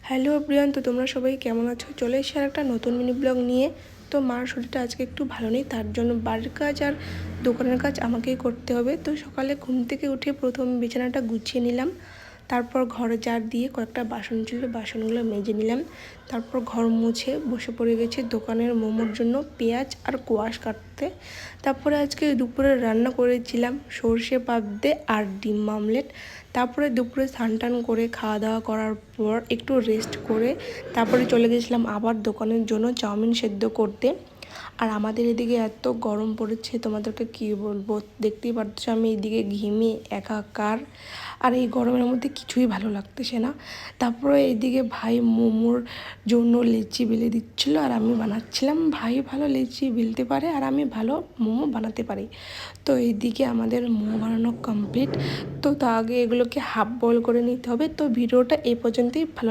Hello everyone, তো তোমরা সবাই কেমন আছো? চলে এসে আর একটা নতুন মিনি ব্লগ নিয়ে। তো মার শরীরটা আজকে একটু ভালো নেই, তার জন্য বাড়ির কাজ আর দোকানের কাজ আমাকেই করতে হবে। তো সকালে ঘুম থেকে উঠে প্রথম বিছানাটা গুছিয়ে নিলাম, তারপর ঘরে ঝাড় দিয়ে কয়েকটা বাসন ছিল, বাসনগুলো মেজে নিলাম। তারপর ঘর মুছে বসে পড়ে গেছি দোকানের মোমোর জন্য পেঁয়াজ আর কোয়াশ কাটতে। তারপরে আজকে দুপুরে রান্না করেছিলাম সর্ষে পাবদে আর ডিম আমলেট। তারপরে দুপুরে স্নান টান করে খাওয়া দাওয়া করার পর একটু রেস্ট করে তারপরে চলে গেছিলাম আবার দোকানের জন্য চাউমিন সেদ্ধ করতে। আর আমাদের এদিকে এত গরম পড়েছে, তোমাদেরকে কী বলবো, দেখতেই পাচ্ছ আমি এদিকে ঘেমে একাকার। আর এই গরমের মধ্যে কিছুই ভালো লাগতেছে না। তারপরে এইদিকে ভাই মোমোর জন্য লিচি বেলে দিচ্ছিলো আর আমি বানাচ্ছিলাম। ভাই ভালো লিচি বেলতে পারে আর আমি ভালো মোমো বানাতে পারি। তো এইদিকে আমাদের মোমো বানানো কমপ্লিট। তো তা আগে এগুলোকে হাফ বয়েল করে নিতে হবে। তো ভিডিওটা এই পর্যন্তই। ভালো